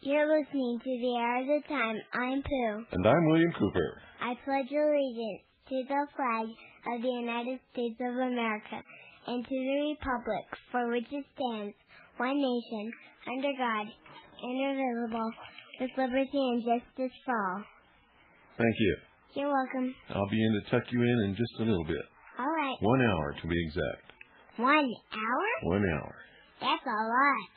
You're listening to The Hour of the Time. I'm Pooh. And I'm William Cooper. I pledge allegiance to the flag of the United States of America and to the republic for which it stands, one nation, under God, indivisible, with liberty and justice for all. Thank you. You're welcome. I'll be in to tuck you in just a little bit. All right. 1 hour to be exact. 1 hour? 1 hour. That's a lot.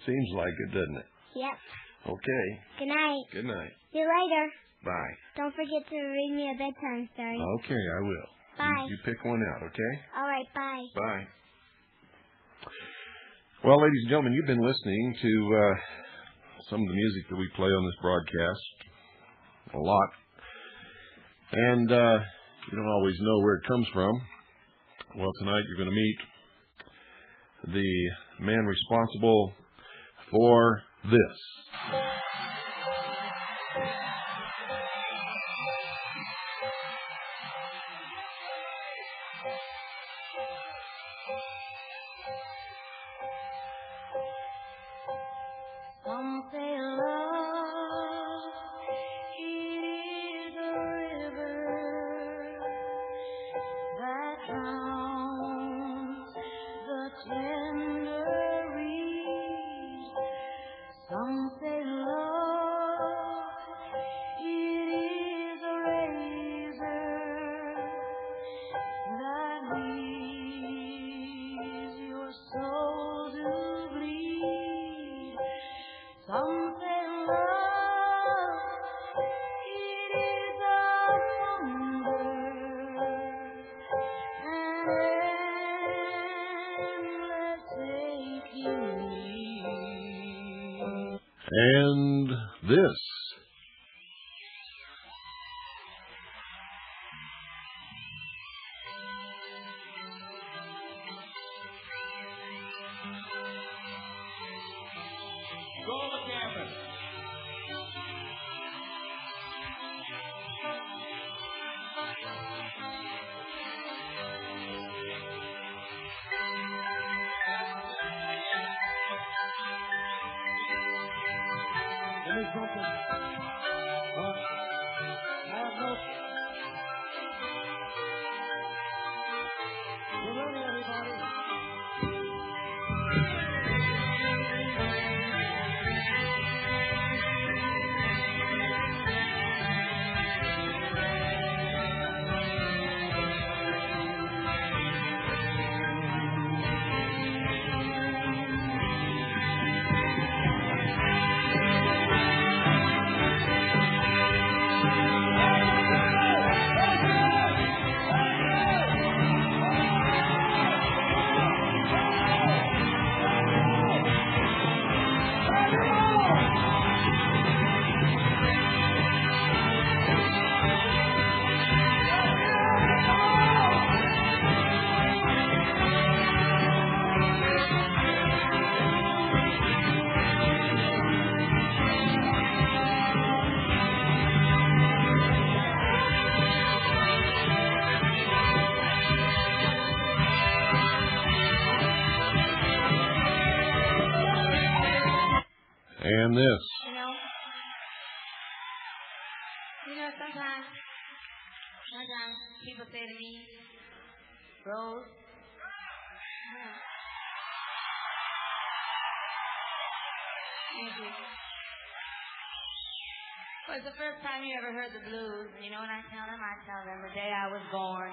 Seems like it, doesn't it? Yep. Okay. Good night. Good night. See you later. Bye. Don't forget to read me a bedtime story. Okay, I will. Bye. You pick one out, okay? All right, bye. Bye. Well, ladies and gentlemen, you've been listening to some of the music that we play on this broadcast. A lot. And you don't always know where it comes from. Well, tonight you're going to meet the man responsible for this. Some say love, it is a river that drowns the tender reed. Some say love, it is a razor that leaves your soul to bleed. Some say love, it is a hunger, an endless aching need. And this. Roll the canvas. Give me something. We're ready, everybody. And this. Sometimes people say to me, Rose, thank you. Well, it's the first time you ever heard the blues. You know what I tell them? I tell them the day I was born.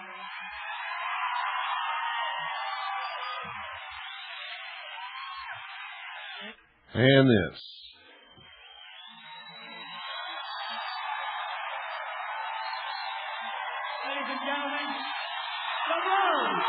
And this. Ladies and gentlemen, the blues!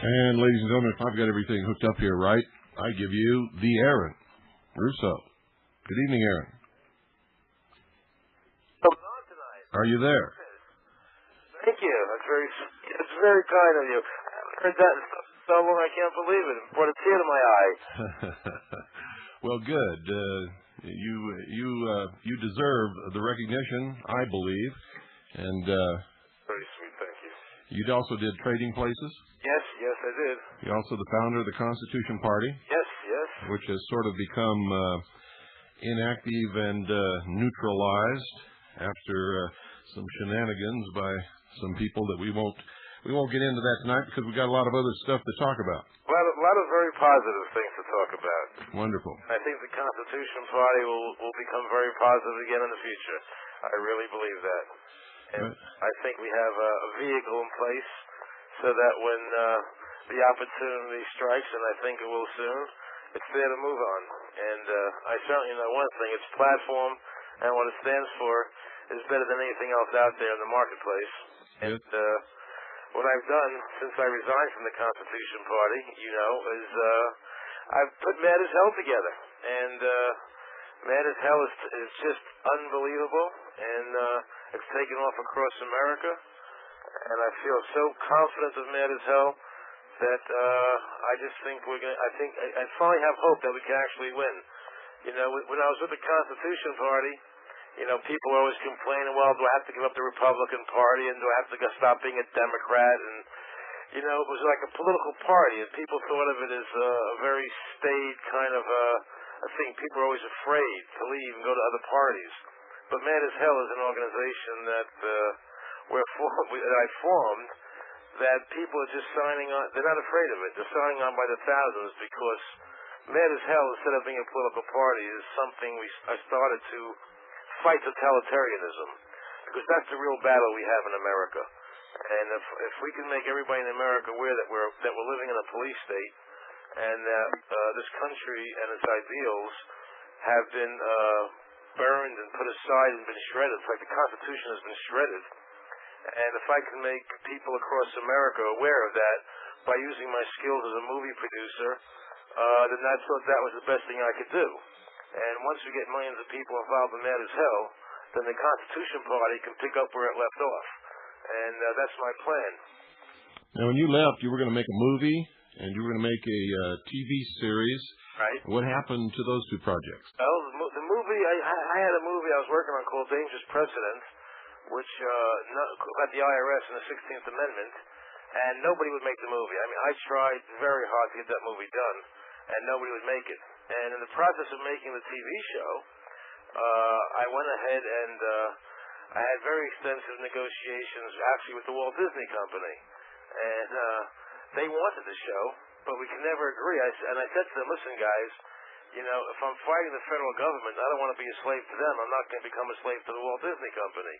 And ladies and gentlemen, if I've got everything hooked up here right, I give you the Aaron Russo. Good evening, Aaron. Coming on tonight. Are you there? Thank you. It's very kind of you. I've heard that in so long I can't believe it. It brought a tear to my eye. Well, good. You deserve the recognition, I believe, and Very sweet, thank you. you also did Trading Places. Yes, I did. You're also the founder of the Constitution Party, Yes. which has sort of become inactive and neutralized after some shenanigans by some people that we won't get into that tonight because we've got a lot of other stuff to talk about. A lot of very positive things to talk about. Wonderful. I think the Constitution Party will become very positive again in the future. I really believe that. And I think we have a vehicle in place so that when the opportunity strikes, and I think it will soon, it's there to move on. And I certainly know one thing, its platform and what it stands for is better than anything else out there in the marketplace. Yes. And what I've done since I resigned from the Constitution Party, is I've put Mad as Hell together. And Mad as Hell is just unbelievable, and it's taken off across America. And I feel so confident of Mad as Hell that I just think I finally have hope that we can actually win. When I was with the Constitution Party, people were always complaining, well, do I have to give up the Republican Party, and do I have to stop being a Democrat? And, it was like a political party, and people thought of it as a very staid kind of a thing. People are always afraid to leave and go to other parties. But Mad as Hell is an organization that I formed, that people are just signing on. They're not afraid of it. They're signing on by the thousands because Mad as Hell, instead of being a political party, is something I started to fight totalitarianism, because that's the real battle we have in America. And if we can make everybody in America aware that we're living in a police state, and that this country and its ideals have been burned and put aside and been shredded. It's like the Constitution has been shredded. And if I can make people across America aware of that by using my skills as a movie producer, then I thought that was the best thing I could do. And once we get millions of people involved in Mad as Hell, then the Constitution Party can pick up where it left off. And that's my plan. Now, when you left, you were going to make a movie, and you were going to make a TV series. Right. What happened to those two projects? Well, the movie, I had a movie I was working on called Dangerous Precedent, which about the IRS and the 16th Amendment, and nobody would make the movie. I mean, I tried very hard to get that movie done, and nobody would make it. And in the process of making the TV show, I went ahead and I had very extensive negotiations, actually, with the Walt Disney Company. And they wanted the show, but we could never agree. And I said to them, listen, guys, if I'm fighting the federal government, I don't want to be a slave to them. I'm not going to become a slave to the Walt Disney Company.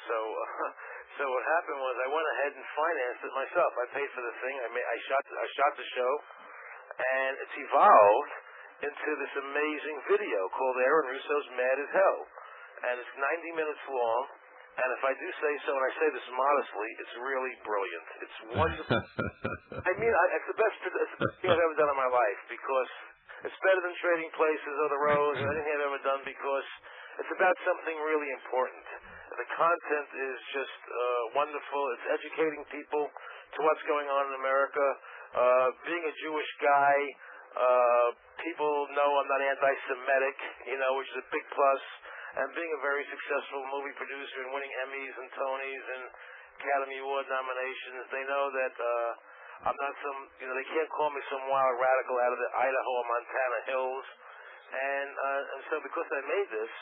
So what happened was I went ahead and financed it myself. I paid for the thing. I shot the show, and it's evolved into this amazing video called Aaron Russo's Mad as Hell. And it's 90 minutes long. And if I do say so, and I say this modestly, it's really brilliant. It's wonderful. I mean, it's the best thing I've ever done in my life, because it's better than Trading Places or The Rose or anything I've ever done, because It's about something really important. The content is just wonderful. It's educating people to what's going on in America. Being a Jewish guy, people know I'm not anti-Semitic, which is a big plus. And being a very successful movie producer and winning Emmys and Tonys and Academy Award nominations, they know that I'm not some, they can't call me some wild radical out of the Idaho or Montana hills. And so because I made this,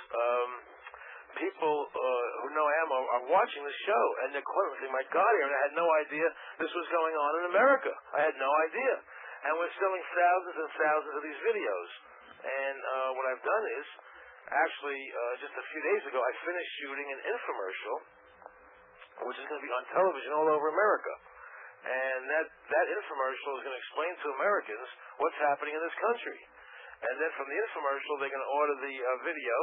people who know I am are watching the show, and they're calling, my God, Aaron, I had no idea this was going on in America. I had no idea. And we're selling thousands and thousands of these videos. And what I've done is, actually, just a few days ago, I finished shooting an infomercial, which is going to be on television all over America. And that infomercial is going to explain to Americans what's happening in this country. And then from the infomercial, they're going to order the video.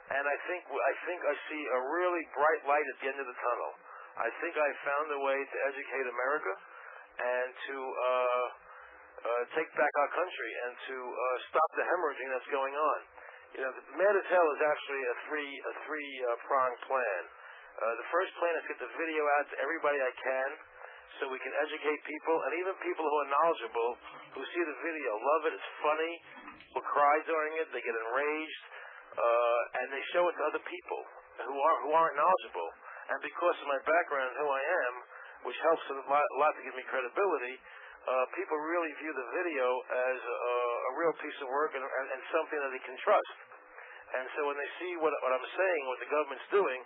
And I think I see a really bright light at the end of the tunnel. I think I found a way to educate America and to take back our country and to stop the hemorrhaging that's going on. The Mad as Hell is actually a three-pronged plan. The first plan is to get the video out to everybody I can so we can educate people, and even people who are knowledgeable who see the video love it. It's funny. People cry during it. They get enraged. And they show it to other people who aren't knowledgeable. And because of my background and who I am, which helps a lot to give me credibility, people really view the video as a real piece of work and something that they can trust. And so when they see what I'm saying, what the government's doing,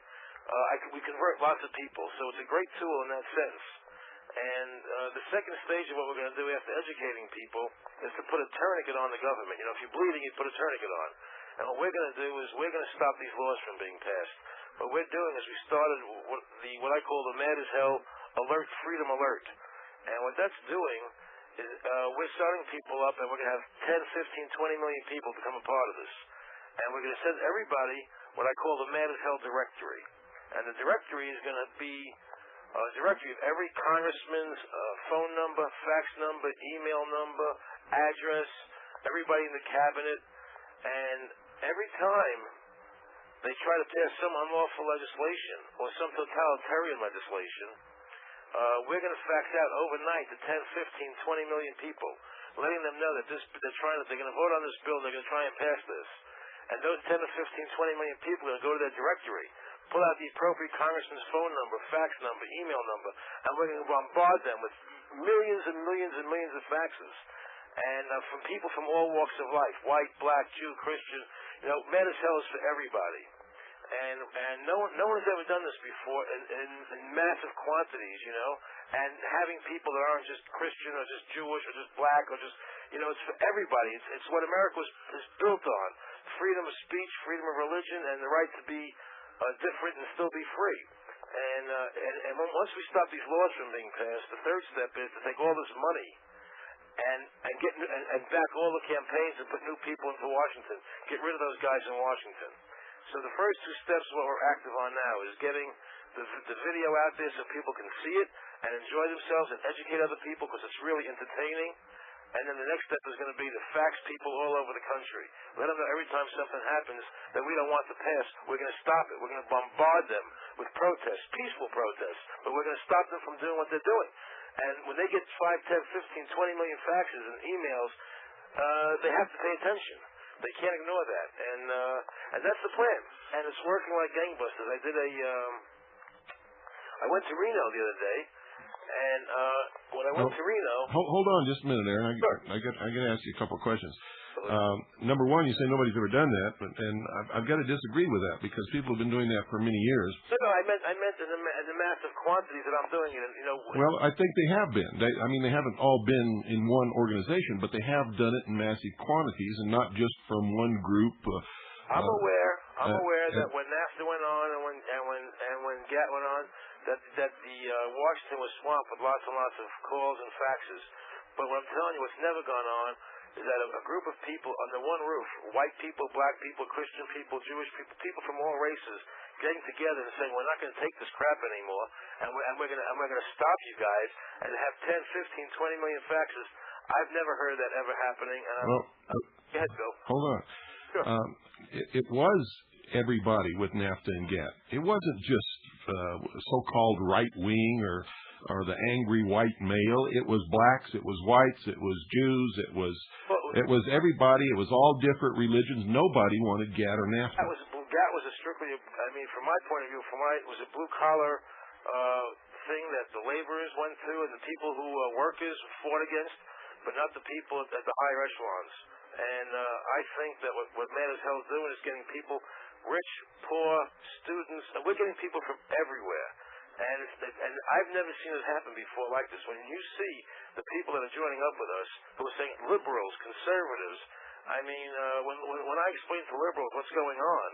we convert lots of people. So it's a great tool in that sense. And the second stage of what we're going to do after educating people is to put a tourniquet on the government. If you're bleeding, you put a tourniquet on. And what we're going to do is we're going to stop these laws from being passed. What we're doing is we started what I call the Mad as Hell Alert Freedom Alert. And what that's doing is we're starting people up, and we're going to have 10, 15, 20 million people become a part of this. And we're going to send everybody what I call the Mad as Hell directory. And the directory is going to be a directory of every congressman's phone number, fax number, email number, address, everybody in the cabinet. And every time they try to pass some unlawful legislation or some totalitarian legislation, we're going to fax out overnight to 10, 15, 20 million people, letting them know that they're going to vote on this bill, they're going to try and pass this. And those 10 to 15, 20 million people are going to go to their directory, pull out the appropriate congressman's phone number, fax number, email number, and we're going to bombard them with millions and millions and millions of faxes. And from people from all walks of life, white, black, Jew, Christian, Mad as Hell is for everybody. And no one has ever done this before in massive quantities, and having people that aren't just Christian or just Jewish or just black or just, it's for everybody. It's what America is built on: freedom of speech, freedom of religion, and the right to be different and still be free. And once we stop these laws from being passed, the third step is to take all this money and back all the campaigns and put new people into Washington. Get rid of those guys in Washington. So the first two steps, what we're active on now, is getting the video out there so people can see it and enjoy themselves and educate other people because it's really entertaining. And then the next step is going to be to fax people all over the country. Let them know every time something happens that we don't want to pass, we're going to stop it. We're going to bombard them with protests, peaceful protests, but we're going to stop them from doing what they're doing. And when they get 5, 10, 15, 20 million faxes and emails, they have to pay attention. They can't ignore that. And that's the plan. And it's working like gangbusters. I went to Reno the other day, and when I went to Reno... Hold on just a minute, Aaron. Sure. I got to ask you a couple of questions. Number one, you say nobody's ever done that, and I've got to disagree with that because people have been doing that for many years. No, I meant in the massive quantities that I'm doing it. Well, I think they have been. They haven't all been in one organization, but they have done it in massive quantities and not just from one group. I'm aware that when NAFTA went on and when GATT went on, that the Washington was swamped with lots and lots of calls and faxes. But what I'm telling you, what's never gone on is that a group of people under one roof, white people, black people, Christian people, Jewish people, people from all races, getting together and saying, we're not going to take this crap anymore, and we're going to stop you guys, and have 10, 15, 20 million faxes. I've never heard of that ever happening. And go ahead, Bill. Hold on. Sure. It was everybody with NAFTA and GATT. It wasn't just so-called right wing or the angry white male. It was blacks, it was whites, it was Jews, it was everybody. It was all different religions. Nobody wanted GATT or NAFTA. GATT was a strictly, I mean, from my point of view, it was a blue collar thing that the laborers went to and the people who workers fought against, but not the people at the higher echelons. And I think that what Man as Hell is doing is getting people, rich, poor, students, and we're getting people from everywhere. And I've never seen it happen before like this. When you see the people that are joining up with us, who are saying liberals, conservatives, I mean, when I explain to liberals what's going on,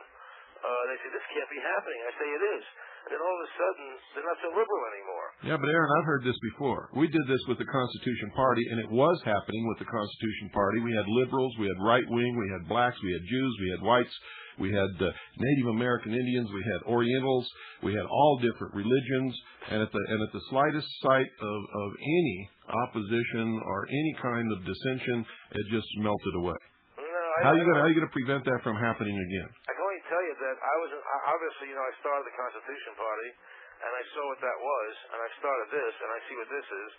they say, this can't be happening. I say, it is. And then all of a sudden, they're not so liberal anymore. Yeah, but Aaron, I've heard this before. We did this with the Constitution Party, and it was happening with the Constitution Party. We had liberals, we had right-wing, we had blacks, we had Jews, we had whites, we had Native American Indians, we had Orientals, we had all different religions, and at the slightest sight of any opposition or any kind of dissension, it just melted away. How are you going to prevent that from happening again? I can only tell you that obviously, I started the Constitution Party, and I saw what that was, and I started this, and I see what this is,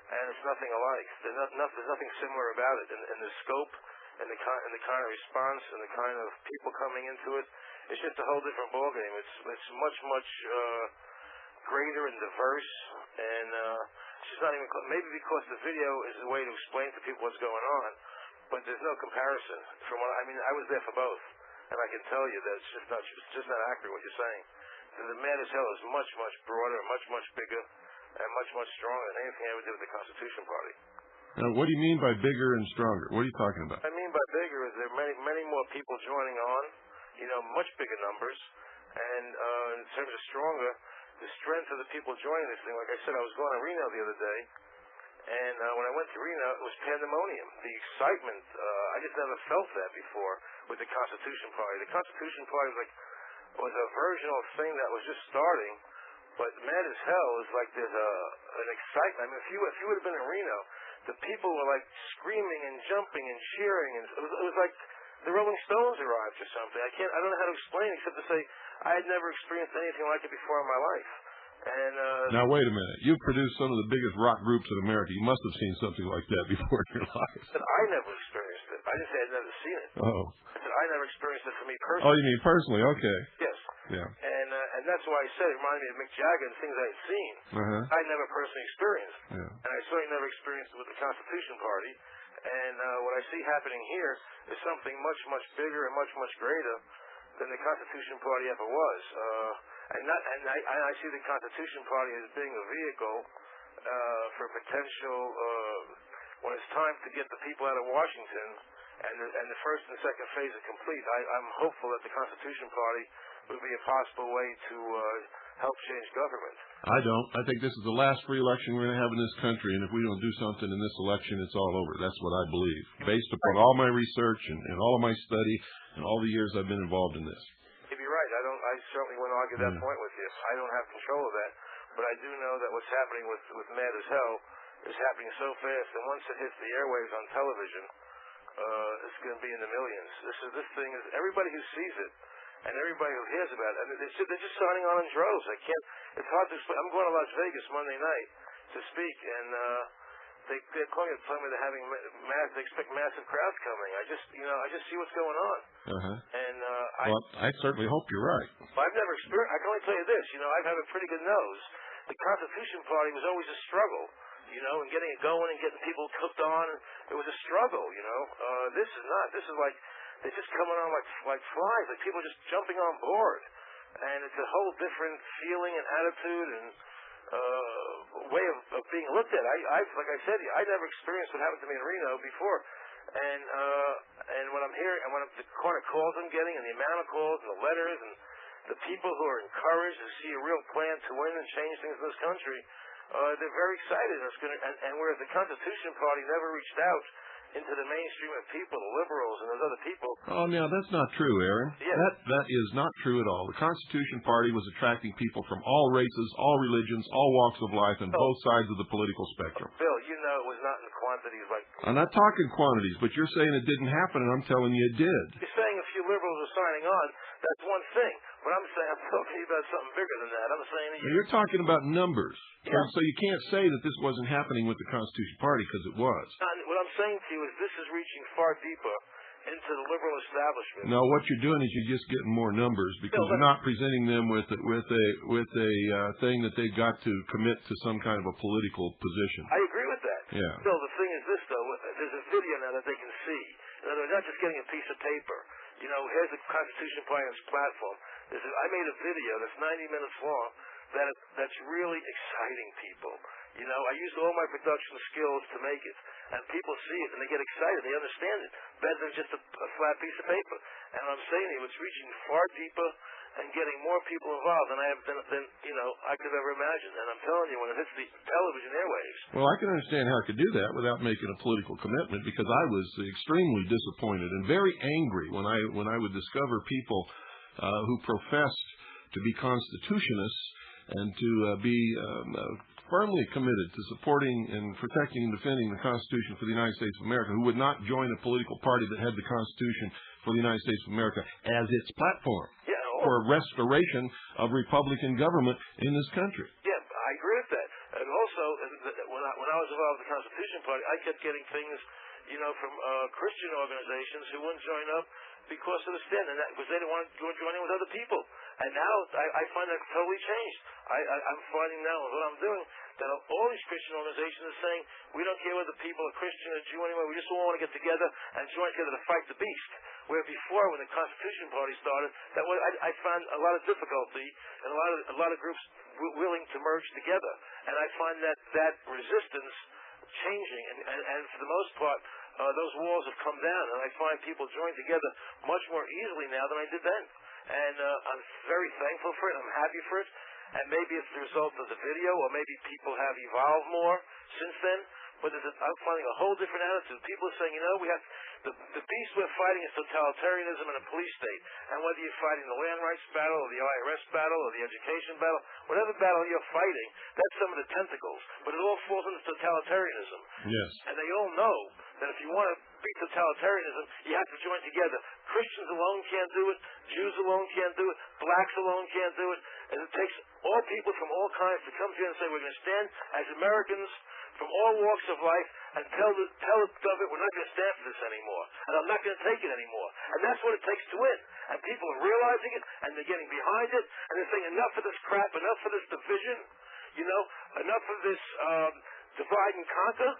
and it's nothing alike. There's nothing similar about it in the scope, and the kind of response, and the kind of people coming into it. It's just a whole different ballgame. It's much greater and diverse, and it's just not even maybe because the video is a way to explain to people what's going on. But there's no comparison. I was there for both, and I can tell you that it's just not accurate what you're saying. The Man as Hell is much broader, much bigger, and much stronger than anything I ever did with the Constitution Party. Now, what do you mean by bigger and stronger? What are you talking about? I mean by bigger is there are many more people joining on, much bigger numbers, and in terms of stronger, the strength of the people joining this thing. Like I said, I was going to Reno the other day. And when I went to Reno, it was pandemonium. The excitement, I just never felt that before with the Constitution Party. The Constitution Party was a versional thing that was just starting, but Man as Hell is like there's an excitement. I mean, if you would have been in Reno, the people were like screaming and jumping and cheering, and it was like the Rolling Stones arrived or something. I don't know how to explain it except to say I had never experienced anything like it before in my life. And now wait a minute. You've produced some of the biggest rock groups in America. You must have seen something like that before in your life. But I never experienced it. I didn't say I'd never seen it. Oh. I said I never experienced it for me personally. Oh, you mean personally? Okay. Yes. Yeah. And that's why I said it reminded me of Mick Jagger and things I had seen. I never personally experienced. Yeah. And I certainly never experienced it with the Constitution Party. And what I see happening here is something much bigger and much greater than the Constitution Party ever was. And I see the Constitution Party as being a vehicle for potential when it's time to get the people out of Washington and the first and second phase are complete. I'm hopeful that the Constitution Party would be a possible way to help change government. I don't. I think this is the last free election we're going to have in this country, and if we don't do something in this election, it's all over. That's what I believe, based upon all my research and all of my study and all the years I've been involved in this. You'd be right. I certainly wouldn't argue that point with you. I don't have control of that, but I do know that what's happening with Mad as Hell is happening so fast, and once it hits the airwaves on television, it's going to be in the millions. This thing is everybody who sees it and everybody who hears about it. I mean, they're just signing on in droves. It's hard to explain. I'm going to Las Vegas Monday night to speak, and they're calling it, telling me they're having they expect massive crowds coming. I just see what's going on. And well, I certainly hope you're right. I've never experienced. I can only tell you this. I have a pretty good nose. The Constitution Party was always a struggle, and getting it going and getting people hooked on. It was a struggle, This is not. This is like they're just coming on like flies. Like people just jumping on board, and it's a whole different feeling and attitude and way of being looked at. Like I said, I never experienced what happened to me in Reno before, and when I'm hearing and when the kind of calls I'm getting and the amount of calls and the letters and the people who are encouraged to see a real plan to win and change things in this country, they're very excited. And whereas the Constitution Party never reached out into the mainstream of people, the liberals and those other people. Oh, now that's not true, Aaron. Yeah. That is not true at all. The Constitution Party was attracting people from all races, all religions, all walks of life, and both sides of the political spectrum. Bill, it was not in quantities like. I'm not talking quantities, but you're saying it didn't happen, and I'm telling you it did. You're saying a few liberals or signing on, that's one thing. But I'm saying, I'm talking about something bigger than that. I'm saying you're talking about numbers. Yeah. So you can't say that this wasn't happening with the Constitution Party, because it was. What I'm saying to you is this is reaching far deeper into the liberal establishment. No, what you're doing is you're just getting more numbers, because you're not presenting them with a thing that they've got to commit to some kind of a political position. I agree with that. Yeah. Still, the thing is this, though. There's a video now that they can see. They're not just getting a piece of paper. Here's the Constitution Party's platform. I made a video that's 90 minutes long that's really exciting people. I used all my production skills to make it, and people see it and they get excited. They understand it better than just a flat piece of paper. And I'm saying to you, it's reaching far deeper and getting more people involved than I could ever imagine. And I'm telling you, when it hits the television airwaves. Well, I can understand how it could do that without making a political commitment, because I was extremely disappointed and very angry when I would discover people who professed to be constitutionists and to be firmly committed to supporting and protecting and defending the Constitution for the United States of America, who would not join a political party that had the Constitution for the United States of America as its platform for restoration of Republican government in this country. Yeah, I agree with that. And also, when I was involved with the Constitution Party, I kept getting things, from Christian organizations who wouldn't join up because of the stand, and because they didn't want to join in with other people. And now I find that totally changed. I'm finding now with what I'm doing that all these Christian organizations are saying, we don't care whether people are Christian or Jew anyway, we just all want to get together and join together to fight the beast. Where before, when the Constitution Party started, I found a lot of difficulty and a lot of groups willing to merge together. And I find that resistance changing, and for the most part, those walls have come down, and I find people join together much more easily now than I did then. And I'm very thankful for it. I'm happy for it. And maybe it's the result of the video, or maybe people have evolved more since then. But I'm finding a whole different attitude. People are saying, we have the beast we're fighting is totalitarianism and a police state. And whether you're fighting the land rights battle, or the IRS battle, or the education battle, whatever battle you're fighting, that's some of the tentacles. But it all falls into totalitarianism. Yes. And they all know that if you want to beat totalitarianism, you have to join together. Christians alone can't do it. Jews alone can't do it. Blacks alone can't do it. And it takes all people from all kinds to come together and say, we're going to stand as Americans from all walks of life and tell the government we're not going to stand for this anymore. And I'm not going to take it anymore. And that's what it takes to win. And people are realizing it, and they're getting behind it, and they're saying enough of this crap, enough of this division, enough of this divide and conquer.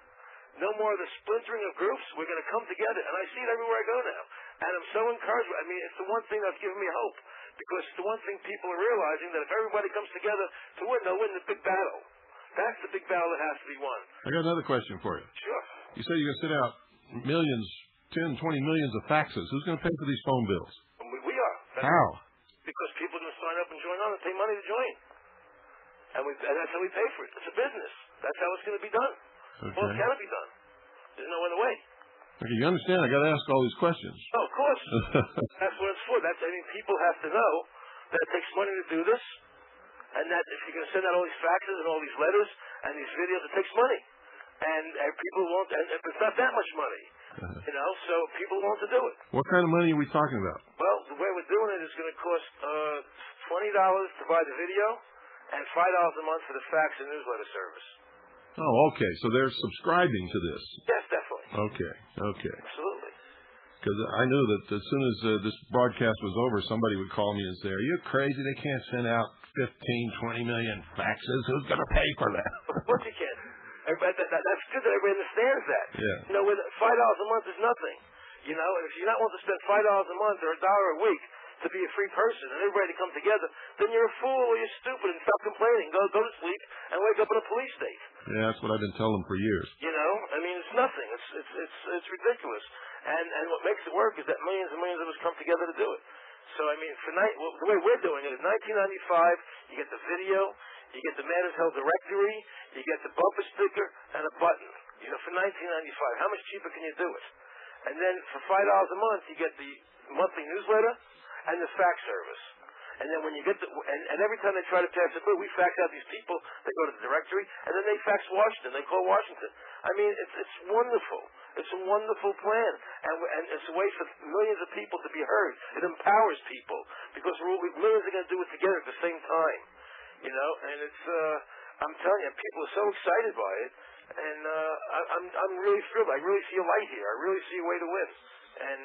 No more of the splintering of groups. We're going to come together. And I see it everywhere I go now. And I'm so encouraged. I mean, it's the one thing that's given me hope. Because it's the one thing people are realizing, that if everybody comes together to win, they'll win the big battle. That's the big battle that has to be won. I got another question for you. Sure. You say you're going to send out millions, 10, 20 millions of faxes. Who's going to pay for these phone bills? We are. How? Because people are going to sign up and join on and pay money to join. And that's how we pay for it. It's a business. That's how it's going to be done. Okay. Well, it cannot be done. There's no other way. Okay, you understand? I got to ask all these questions. Oh, of course. That's what it's for. People have to know that it takes money to do this, and that if you're going to send out all these faxes and all these letters and these videos, it takes money. And people won't, and it's not that much money, so people want to do it. What kind of money are we talking about? Well, the way we're doing it is going to cost $20 to buy the video and $5 a month for the fax and newsletter service. Oh, okay. So they're subscribing to this. Yes, definitely. Okay. Absolutely. Because I knew that as soon as this broadcast was over, somebody would call me and say, are you crazy? They can't send out 15, 20 million faxes. Who's going to pay for that? Of course you can. That's good that everybody understands that. Yeah. With $5 a month is nothing. And if you're not willing to spend $5 a month or $1 a week to be a free person and everybody to come together, then you're a fool or you're stupid, and stop complaining. Go to sleep and wake up in a police state. Yeah, that's what I've been telling them for years. It's nothing. It's ridiculous. And what makes it work is that millions and millions of us come together to do it. So, the way we're doing it is $19.95, you get the video, you get the Man Is Hell directory, you get the bumper sticker, and a button. For $19.95. How much cheaper can you do it? And then for $5 a month, you get the monthly newsletter and the fax service. And then when you get and every time they try to pass it through, we fax out these people. They go to the directory, and then they fax Washington. They call Washington. It's wonderful. It's a wonderful plan, and it's a way for millions of people to be heard. It empowers people because millions are going to do it together at the same time, you know. And it's, I'm telling you, people are so excited by it, and I'm really thrilled. I really see a light here. I really see a way to win, and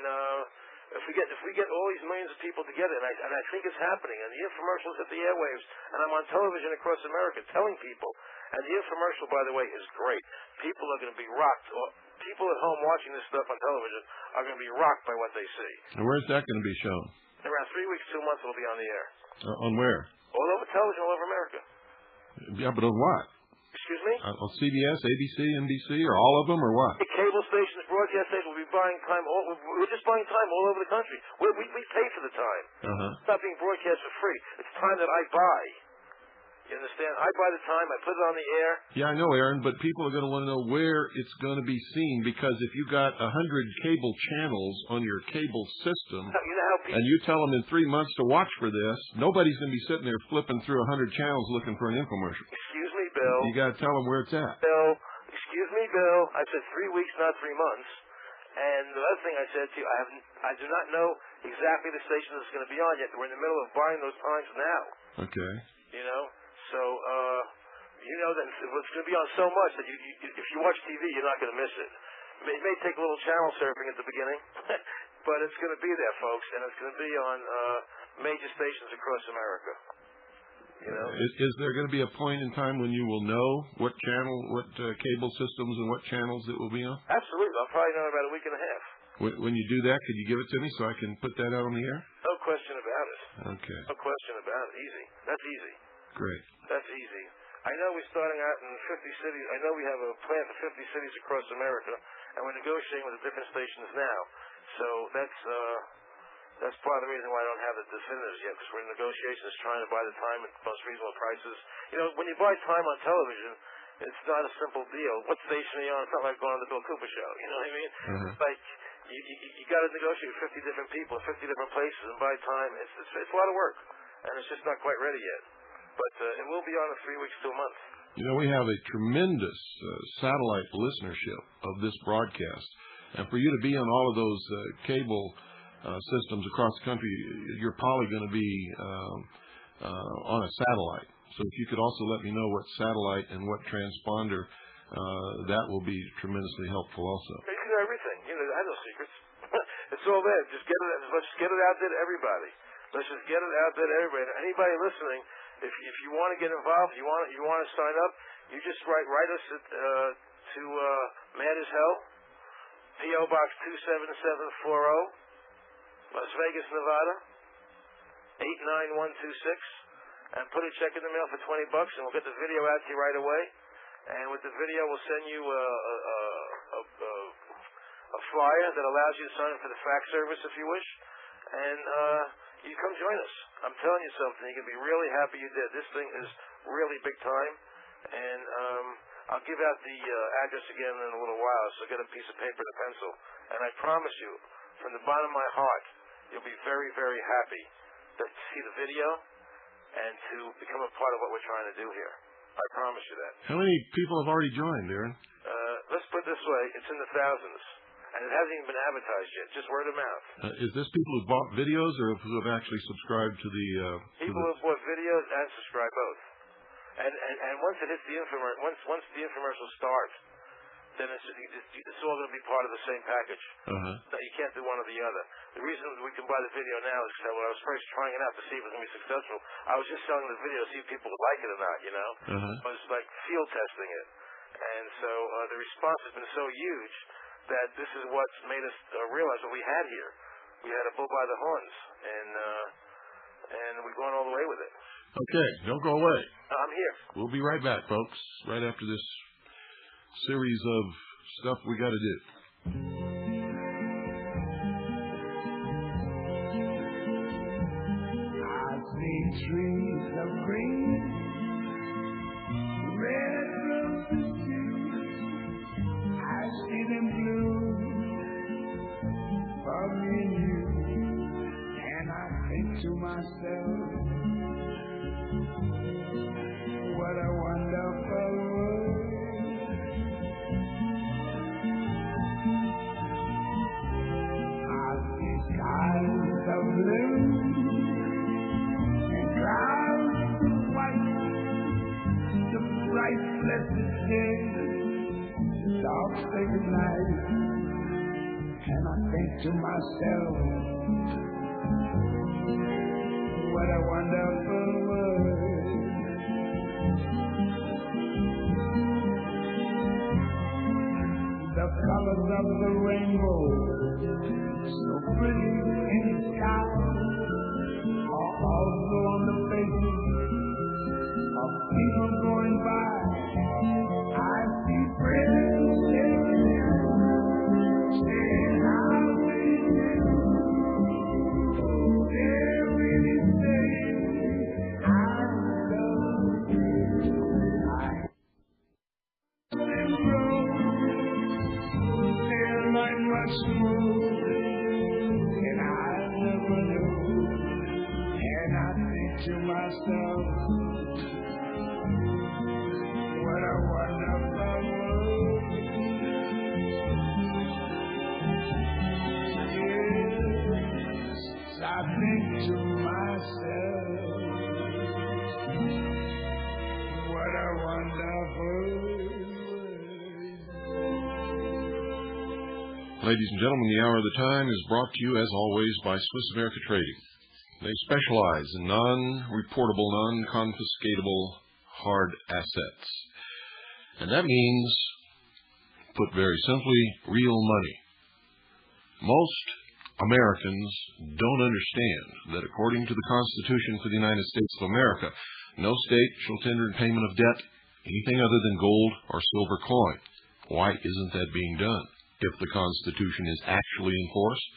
if we get all these millions of people together, and I think it's happening, and the infomercials hit the airwaves, and I'm on television across America telling people, and the infomercial, by the way, is great. People are going to be rocked. People at home watching this stuff on television are going to be rocked by what they see. And where's that going to be shown? In around 3 weeks, 2 months, it'll be on the air. On where? All over television, all over America. Yeah, but on what? Excuse me? On CBS, ABC, NBC, or all of them, or what? The cable stations, broadcast stations will be buying time. We're just buying time all over the country. We pay for the time. It's not being broadcast for free. It's time that I buy. You understand? I buy the time. I put it on the air. Yeah, I know, Aaron, but people are going to want to know where it's going to be seen, because if you got 100 cable channels on your cable system, you know how people, and you tell them in 3 months to watch for this, nobody's going to be sitting there flipping through 100 channels looking for an infomercial. Excuse me, Bill. You got to tell them where it's at. Bill, excuse me, Bill. I said 3 weeks, not 3 months. And the other thing I said to you, I do not know exactly the station that's going to be on yet. We're in the middle of buying those times now. Okay. You know? So, you know that it's going to be on so much that if you watch TV, you're not going to miss it. It may take a little channel surfing at the beginning, but it's going to be there, folks, and it's going to be on major stations across America. You know? Is there going to be a point in time when you will know what channel, what cable systems and what channels it will be on? Absolutely. I'll probably know in about a week and a half. When you do that, could you give it to me so I can put that out on the air? No question about it. Okay. No question about it. Easy. That's easy. Great. That's easy. I know we're starting out in 50 cities. I know we have a plan for 50 cities across America, and we're negotiating with the different stations now. So that's part of the reason why I don't have the definitives yet, because we're in negotiations trying to buy the time at the most reasonable prices. You know, when you buy time on television, it's not a simple deal. What station are you on? It's not like going on the Bill Cooper show. You know what I mean? Like, you got to negotiate with 50 different people, 50 different places, and buy time. It's a lot of work, and it's just not quite ready yet. But it will be on in 3 weeks to a month. You know, we have a tremendous satellite listenership of this broadcast. And for you to be on all of those cable systems across the country, you're probably going to be on a satellite. So if you could also let me know what satellite and what transponder, that will be tremendously helpful also. You can know everything. You know, I know secrets. It's all there. Let's just get it out there to everybody. Let's just get it out there to everybody. Anybody listening, if you want to get involved, you want to sign up, you just write us to Mad as Hell, P.O. Box 27740, Las Vegas, Nevada 89126, and put a check in the mail for $20, and we'll get the video out to you right away. And with the video, we'll send you a flyer that allows you to sign up for the fax service if you wish, and you come join us. I'm telling you something. You're going to be really happy you did. This thing is really big time. And I'll give out the address again in a little while, so get a piece of paper and a pencil. And I promise you, from the bottom of my heart, you'll be very, very happy to see the video and to become a part of what we're trying to do here. I promise you that. How many people have already joined, Aaron? Let's put it this way. It's in the thousands. And it hasn't even been advertised yet, just word of mouth. Is this people who bought videos or who have actually subscribed to the... people who have bought videos and subscribe both. And once it hits the infomercial, once the infomercials start, then it's all going to be part of the same package. You can't do one or the other. The reason we can buy the video now is because when I was first trying it out to see if it was going to be successful, I was just selling the video to see if people would like it or not, you know? I was like field testing it. And so the response has been so huge that this is what's made us realize what we had here. We had a bull by the horns, and we're going all the way with it. Okay, don't go away. I'm here. We'll be right back, folks, right after this series of stuff we got to do. I see trees of green, red roses too. I see them blue for me and you, and I think to myself, what a wonderful world. blessed day, the dark sacred night, and I think to myself, what a wonderful world. The colors of the rainbow, so pretty in the sky, are also on the faces of people going by. I see friends saying how do you do. They're really saying I love you. I and grow. They'll learn much more than I never knew. And I think to myself, what a wonderful world. Yes, I think to myself, what a wonderful world. Ladies and gentlemen, the Hour of the Time is brought to you, as always, by Swiss America Trading. They specialize in non-reportable, non-confiscatable hard assets. And that means, put very simply, real money. Most Americans don't understand that according to the Constitution for the United States of America, no state shall tender in payment of debt anything other than gold or silver coin. Why isn't that being done if the Constitution is actually enforced?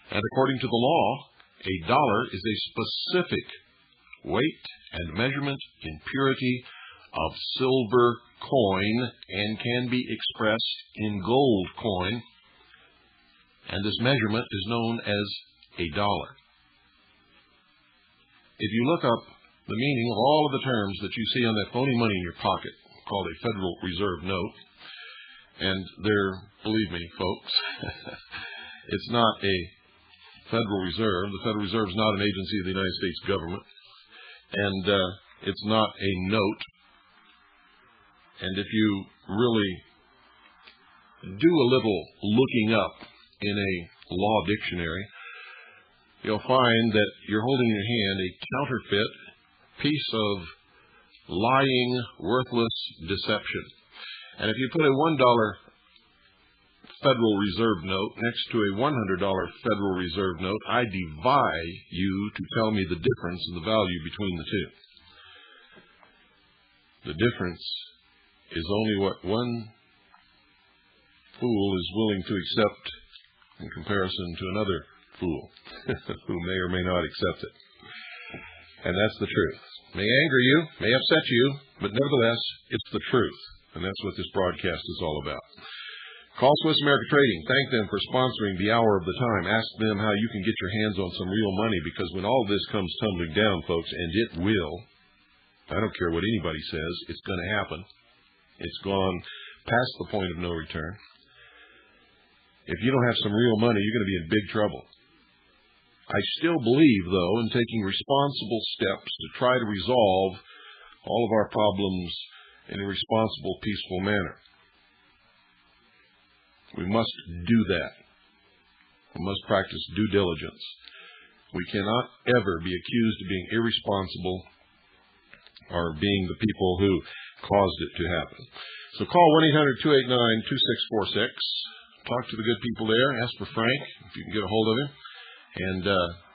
And according to the law, a dollar is a specific weight and measurement in purity of silver coin and can be expressed in gold coin, and this measurement is known as a dollar. If you look up the meaning of all of the terms that you see on that phony money in your pocket, called a Federal Reserve note, and they're, believe me, folks, it's not a Federal Reserve. The Federal Reserve is not an agency of the United States government, and it's not a note. And if you really do a little looking up in a law dictionary, you'll find that you're holding in your hand a counterfeit piece of lying, worthless deception. And if you put a $1 Federal Reserve note next to a $100 Federal Reserve note, I defy you to tell me the difference in the value between the two. The difference is only what one fool is willing to accept in comparison to another fool who may or may not accept it. And that's the truth. May anger you, may upset you, but nevertheless, it's the truth. And that's what this broadcast is all about. Call Swiss America Trading. Thank them for sponsoring the Hour of the Time. Ask them how you can get your hands on some real money, because when all this comes tumbling down, folks, and it will, I don't care what anybody says, it's going to happen. It's gone past the point of no return. If you don't have some real money, you're going to be in big trouble. I still believe, though, in taking responsible steps to try to resolve all of our problems in a responsible, peaceful manner. We must do that. We must practice due diligence. We cannot ever be accused of being irresponsible or being the people who caused it to happen. So call 1-800-289-2646. Talk to the good people there. Ask for Frank, if you can get a hold of him. And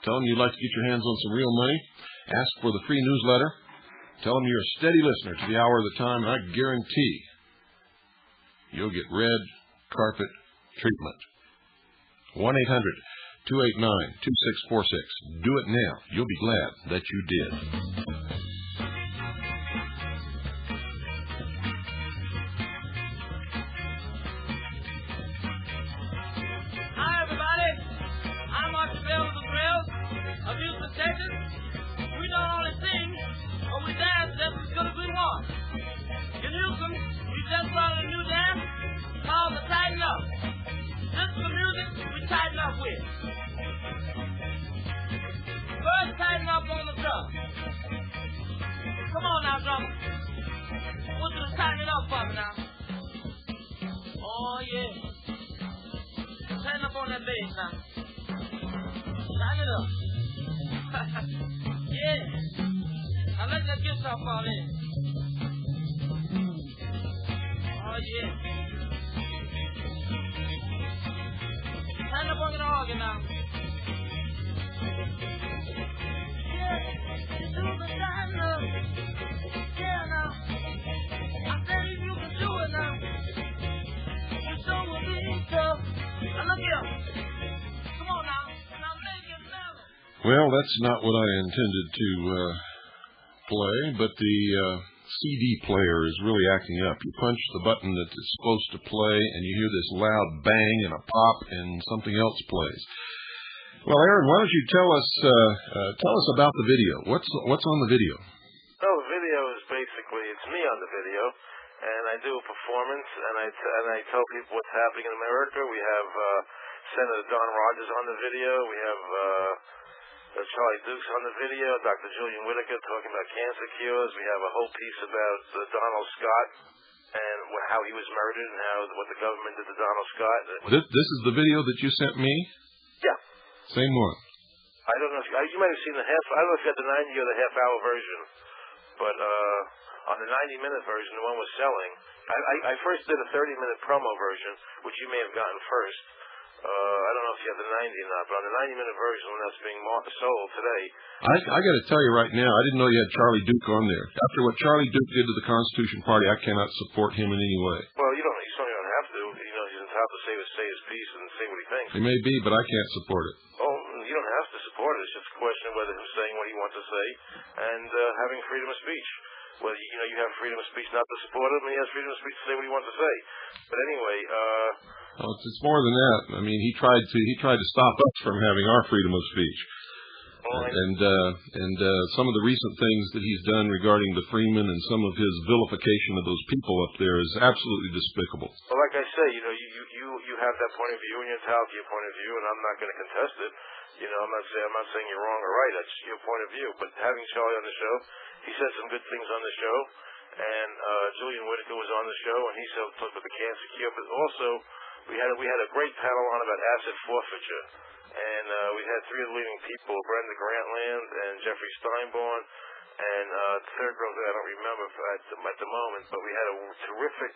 tell him you'd like to get your hands on some real money. Ask for the free newsletter. Tell him you're a steady listener to the Hour of the Time, and I guarantee you'll get red carpet treatment. 1-800-289-2646. Do it now. You'll be glad that you did. Hi, everybody. I'm Archie Bell of the Thrills of Houston, Texas. We don't only sing, but we dance just as good as we want. In Houston, we just started a new dance called the Tighten Up. This is the music we tighten up with. First, tighten up on the drum. Come on now, drummer. want you to tighten it up for me now. Oh, yeah. Tighten up on that bass now. Tighten it up. Yeah. Now let that guitar fall in. Oh, yeah. Tighten up on the organ now. Yeah. You do the tighten up. Yeah, now. I said if you can do it now. You show will be tough. Now look here. Come on now. Now make it level. Well, that's not what I intended to play, but the CD player is really acting up. You punch the button that it's supposed to play, and you hear this loud bang and a pop, and something else plays. Well, Aaron, why don't you tell us about the video? What's on the video? Oh, the video is basically it's me on the video, and I do a performance, and I tell people what's happening in America. We have Senator Don Rogers on the video. We have Charlie Dukes on the video. Dr. Julian Whitaker talking about cancer cures. We have a whole piece about Donald Scott and how he was murdered and what the government did to Donald Scott. This is the video that you sent me? Yeah. Same one. I don't know if you might have seen I don't know if you had the 90 or the half-hour version, but on the 90-minute version, the one we're selling, I first did a 30-minute promo version, which you may have gotten first. I don't know if you have the 90 or not, but on the 90-minute version, when that's being sold today. I got to tell you right now, I didn't know you had Charlie Duke on there. After what Charlie Duke did to the Constitution Party, I cannot support him in any way. Well, you certainly don't have to. He's entitled to say his piece and say what he thinks. He may be, but I can't support it. Oh, you don't have to support it. It's just a question of whether him saying what he wants to say and having freedom of speech. Whether you have freedom of speech not to support him, and he has freedom of speech to say what he wants to say. But anyway, it's more than that. I mean, he tried to stop us from having our freedom of speech. And some of the recent things that he's done regarding the Freeman and some of his vilification of those people up there is absolutely despicable. Well, like I say, you have that point of view and you're entitled to your point of view, and I'm not going to contest it. I'm not saying you're wrong or right. That's your point of view. But having Charlie on the show, he said some good things on the show, and Julian Whitaker was on the show, and he talked about the cancer cure. But also, we had a great panel on about asset forfeiture. And we had three of the leading people, Brenda Grantland and Jeffrey Steinborn, and third girl that I don't remember at the moment, but we had a terrific,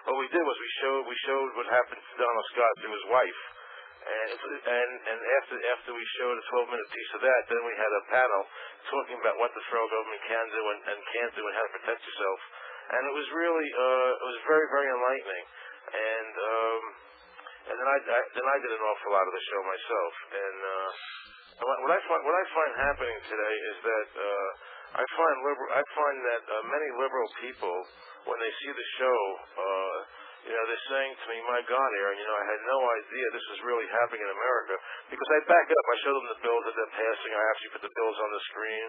what we did was we showed what happened to Donald Scott to his wife. And after we showed a 12-minute piece of that, then we had a panel talking about what the federal government can do and can't do and how to protect yourself. And it was really, it was very, very enlightening. And then I did an awful lot of the show myself. And what I find happening today is that I find that many liberal people, when they see the show, they're saying to me, "My God, Aaron, I had no idea this is really happening in America." Because I back up, I show them the bills that they're passing. I actually put the bills on the screen,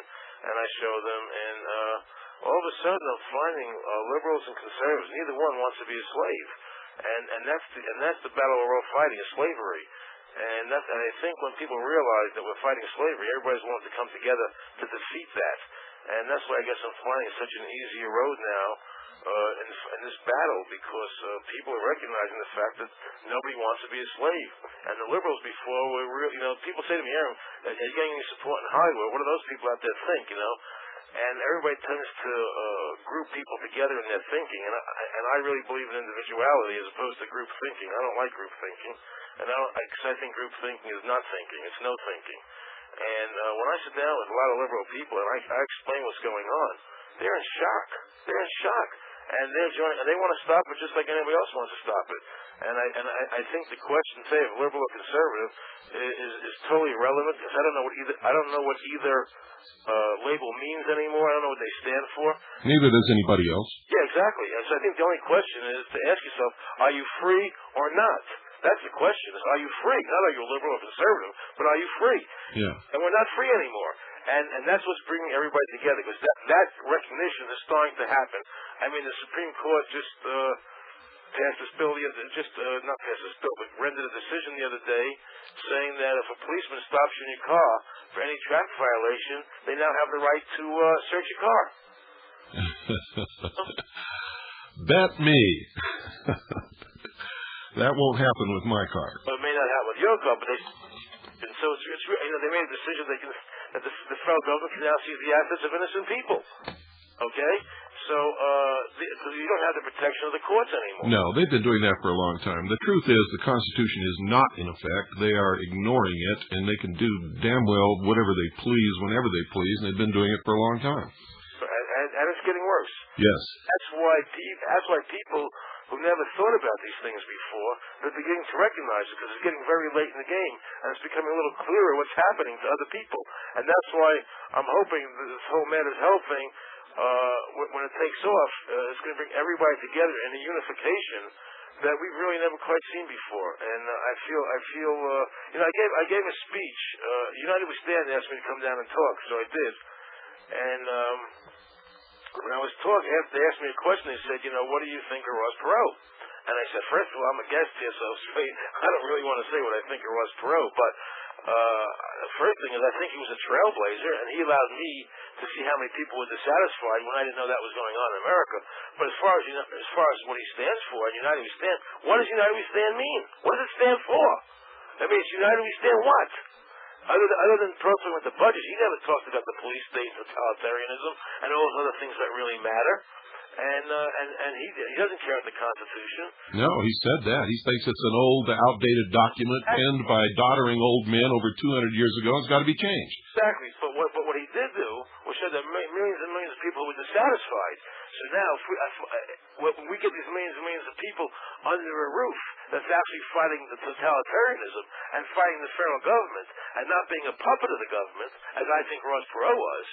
and I show them, and all of a sudden I'm finding liberals and conservatives, neither one wants to be a slave. And that's the battle we're all fighting, is slavery. And I think when people realize that we're fighting slavery, everybody's willing to come together to defeat that. And that's why I guess I'm finding such an easier road now in this battle, because people are recognizing the fact that nobody wants to be a slave. And the liberals before were really, people say to me, "Aaron, are you getting any support in Hollywood? What do those people out there think?" And everybody tends to group people together in their thinking, and I really believe in individuality as opposed to group thinking. I don't like group thinking, and I think group thinking is not thinking; it's no thinking. And when I sit down with a lot of liberal people and I explain what's going on, they're in shock. They're in shock, and they're joining, and they want to stop it just like anybody else wants to stop it. And I think the question, say, of liberal or conservative, is totally irrelevant, because I don't know what either label means anymore. I don't know what they stand for. Neither does anybody else. Yeah, exactly. And so I think the only question is to ask yourself, are you free or not? That's the question. Is, are you free? Not are you a liberal or conservative, but are you free? Yeah. And we're not free anymore. And that's what's bringing everybody together, because that recognition is starting to happen. I mean, the Supreme Court just passed this bill, not passed this bill, but rendered a decision the other day saying that if a policeman stops you in your car for any traffic violation, they now have the right to search your car. Bet me. That won't happen with my car. Well, it may not happen with your car, but and so it's they made a decision that the federal government can now seize the assets of innocent people. Okay? So you don't have the protection of the courts anymore. No, they've been doing that for a long time. The truth is the Constitution is not in effect. They are ignoring it, and they can do damn well whatever they please, whenever they please, and they've been doing it for a long time. And it's getting worse. Yes. That's why people who never thought about these things before, they're beginning to recognize it because it's getting very late in the game, and it's becoming a little clearer what's happening to other people. And that's why I'm hoping that this whole matters health thing, when it takes off, it's going to bring everybody together in a unification that we've really never quite seen before. And I feel, I gave a speech. United We Stand asked me to come down and talk, so I did. And when I was talking, they asked me a question. They said, what do you think of Ross Perot? And I said, first of all, I'm a guest here, so I don't really want to say what I think of Ross Perot. But the first thing is I think he was a trailblazer, and he allowed me to see how many people were dissatisfied when I didn't know that was going on in America. But as far as what he stands for, and United We Stand, what does United We Stand mean? What does it stand for? I mean, it's United We Stand what? Other than talking with the budget, he never talked about the police state, totalitarianism, and all those other things that really matter. And he doesn't care about the Constitution. No, he said that. He thinks it's an old, outdated document penned by doddering old men over 200 years ago. It's got to be changed. Exactly. But what he did do was show that millions and millions of people were dissatisfied. So now, when we get these millions and millions of people under a roof that's actually fighting the totalitarianism and fighting the federal government and not being a puppet of the government, as I think Ross Perot was,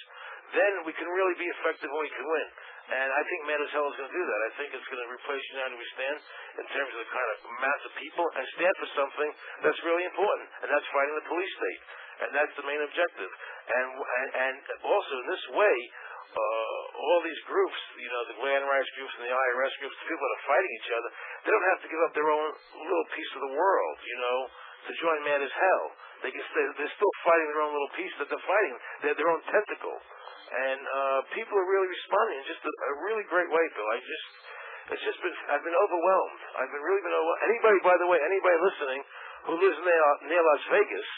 then we can really be effective and we can win. And I think Man as Hell is going to do that. I think it's going to replace United We Stand in terms of the kind of mass of people and stand for something that's really important, and that's fighting the police state. And that's the main objective. And also in this way, all these groups, the land rights groups and the IRS groups, the people that are fighting each other, they don't have to give up their own little piece of the world, to join Man as Hell. They're still fighting their own little piece that they're fighting. They're their own tentacle. And people are really responding in just a really great way, Bill. I've been overwhelmed. I've really been overwhelmed. Anybody listening who lives near Las Vegas,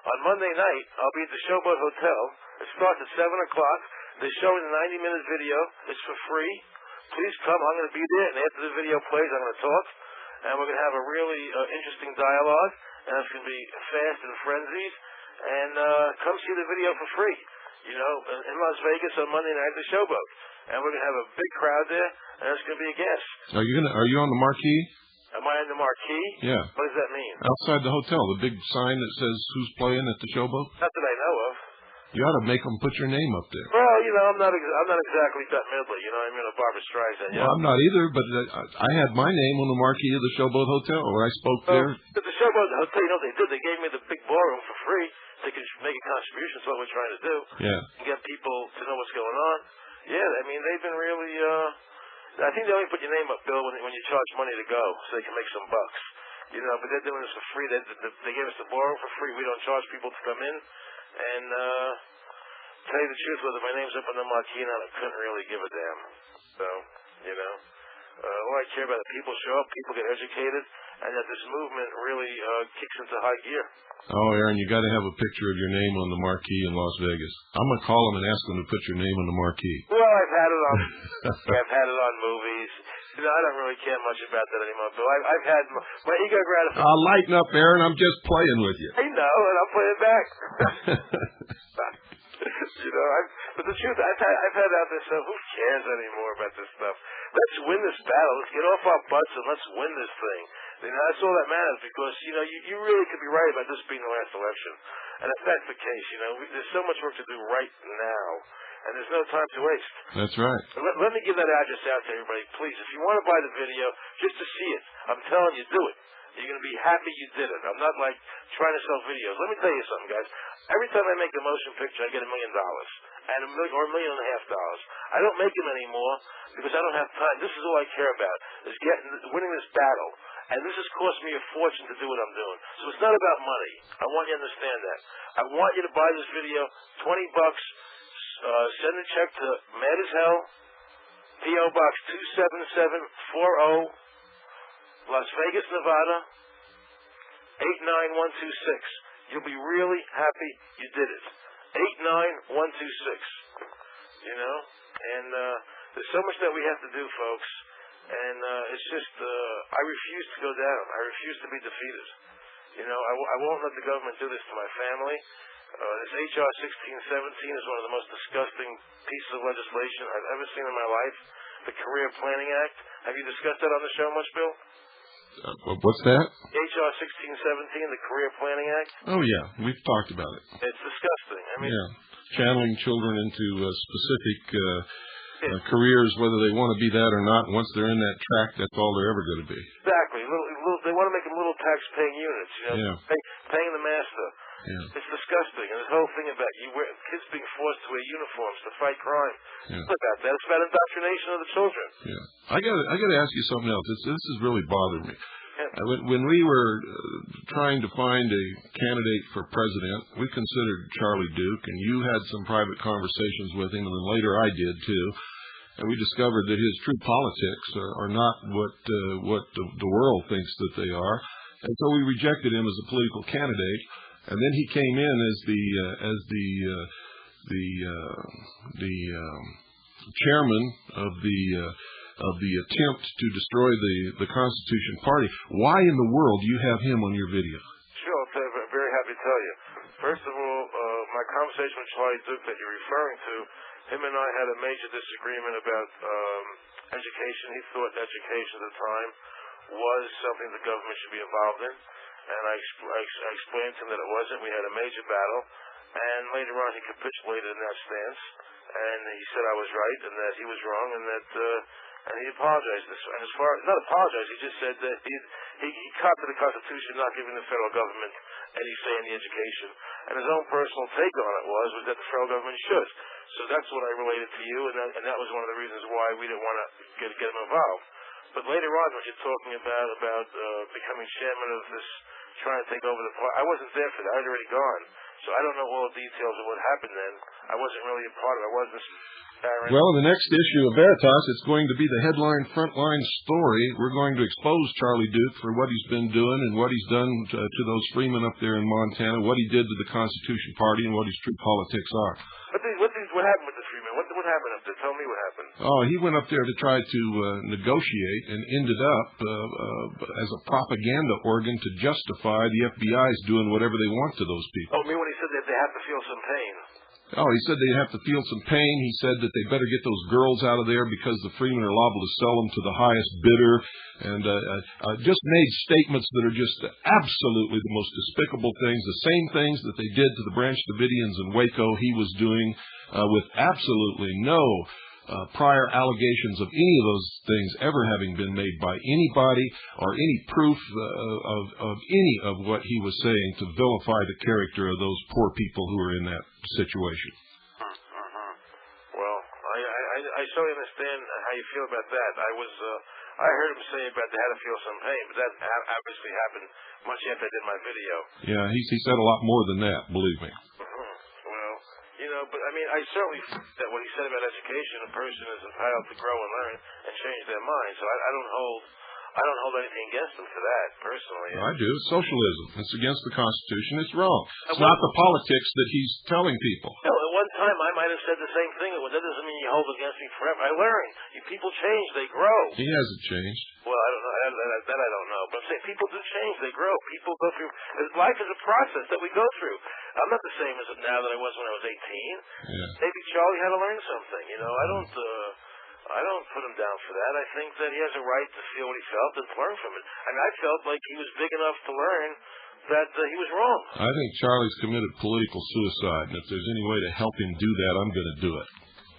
on Monday night, I'll be at the Showboat Hotel. It starts at 7 o'clock. They're showing a 90-minute video. It's for free. Please come. I'm going to be there, and after the video plays, I'm going to talk. And we're going to have a really interesting dialogue, and it's going to be fast and frenzied. And come see the video for free. In Las Vegas on Monday night at the Showboat. And we're going to have a big crowd there, and it's going to be a guest. Are you on the marquee? Am I on the marquee? Yeah. What does that mean? Outside the hotel, the big sign that says who's playing at the Showboat? Not that I know of. You ought to make them put your name up there. Well, I'm not exactly Bette Midler, Barbara Streisand. Well, I'm not either, but I had my name on the marquee of the Showboat Hotel when I spoke there. At the Showboat Hotel, they did. They gave me the big ballroom for free. They can make a contribution. That's what we're trying to do. Yeah. And get people to know what's going on. Yeah, they've been really. I think they only put your name up, Bill, when you charge money to go, so they can make some bucks. But they're doing this for free. They gave us the ballroom for free. We don't charge people to come in. And tell you the truth, whether my name's up on the marquee or not, I couldn't really give a damn. So, all I care about is people show up, people get educated, and that this movement really kicks into high gear. Oh, Aaron, you got to have a picture of your name on the marquee in Las Vegas. I'm going to call them and ask them to put your name on the marquee. Well, I've had it on. I've had it on movies. I don't really care much about that anymore, Bill. I've had my ego gratification. Lighten up, Aaron. I'm just playing with you. I know, and I'll play it back. But the truth, I've had out there, so who cares anymore about this stuff? Let's win this battle. Let's get off our butts and let's win this thing. That's all that matters because, you really could be right about this being the last election. And if that's the case, there's so much work to do right now. And there's no time to waste. That's right. Let me give that address out to everybody, please. If you want to buy the video, just to see it, I'm telling you, do it. You're going to be happy you did it. I'm not like trying to sell videos. Let me tell you something, guys. Every time I make a motion picture, I get $1 million. And $1.5 million. I don't make them anymore because I don't have time. This is all I care about, is winning this battle. And this has cost me a fortune to do what I'm doing. So it's not about money. I want you to understand that. I want you to buy this video, $20. Send a check to Mad as Hell, P.O. Box 27740, Las Vegas, Nevada, 89126. You'll be really happy you did it. 89126. You know? And there's so much that we have to do, folks. And it's just, I refuse to go down. I refuse to be defeated. You know, I won't let the government do this to my family. This H.R. 1617 is one of the most disgusting pieces of legislation I've ever seen in my life. The Career Planning Act. Have you discussed that on the show much, Bill? What's that? H.R. 1617, the Career Planning Act. Oh, yeah. We've talked about it. It's disgusting. I mean, yeah. Channeling children into specific careers, whether they want to be that or not. Once they're in that track, that's all they're ever going to be. Exactly. They want to make them little tax-paying units, you know, paying the master. Yeah. It's disgusting. And this whole thing about kids being forced to wear uniforms to fight crime. Yeah. It's about that. It's about indoctrination of the children. Yeah. I got to ask you something else. This has really bothered me. Yeah. When we were trying to find a candidate for president, we considered Charlie Duke, and you had some private conversations with him, and then later I did too. And we discovered that his true politics are not what the world thinks that they are, and so we rejected him as a political candidate. And then he came in as the chairman of the attempt to destroy the Constitution Party. Why in the world do you have him on your video? Sure, I'm very happy to tell you. First of all, my conversation with Charlie Duke that you're referring to, him and I had a major disagreement about education. He thought education at the time was something the government should be involved in. And I explained to him that it wasn't. We had a major battle. And later on he capitulated in that stance. And he said I was right and that he was wrong and that and he apologized. And as far not apologized, he just said that he copied the Constitution, not giving the federal government any say in the education. And his own personal take on it was that the federal government should. So that's what I related to you, and that was one of the reasons why we didn't want to get him involved. But later on, when you're talking about becoming chairman of this, trying to take over the party, I wasn't there for that. I'd already gone. So I don't know all the details of what happened then. I wasn't really a part of it. I wasn't Aaron. Well, in the next issue of Veritas, it's going to be the headline frontline story. We're going to expose Charlie Duke for what he's been doing and what he's done to those freemen up there in Montana, what he did to the Constitution Party, and what his true politics are. What happened with the freemen? What happened up there? Tell me what happened. Oh, he went up there to try to negotiate and ended up as a propaganda organ to justify the FBI's doing whatever they want to those people. Oh, me when he said that they have to feel some pain. Oh, he said they have to feel some pain. He said that they better get those girls out of there because the freemen are liable to sell them to the highest bidder, and just made statements that are just absolutely the most despicable things. The same things that they did to the Branch Davidians in Waco, he was doing with absolutely no prior allegations of any of those things ever having been made by anybody or any proof of any of what he was saying to vilify the character of those poor people who were in that situation. Well, I certainly understand how you feel about that. I heard him say about they had to feel some pain, but that obviously happened much after I did my video. Yeah, he said a lot more than that, believe me. But I mean, I certainly think that what he said about education, a person is entitled to grow and learn and change their mind. So I don't hold anything against him for that, personally. I do. Socialism. It's against the Constitution. It's wrong. It's not the politics that he's telling people. No, at one time I might have said the same thing. Well, that doesn't mean you hold against me forever. I learned. People change. They grow. He hasn't changed. Well, I don't know. That I don't know. But I'm saying people do change. They grow. People go through. Life is a process that we go through. I'm not the same as now that I was when I was 18. Yeah. Maybe Charlie had to learn something. I don't put him down for that. I think that he has a right to feel what he felt and to learn from it. And I felt like he was big enough to learn that he was wrong. I think Charlie's committed political suicide, and if there's any way to help him do that, I'm going to do it.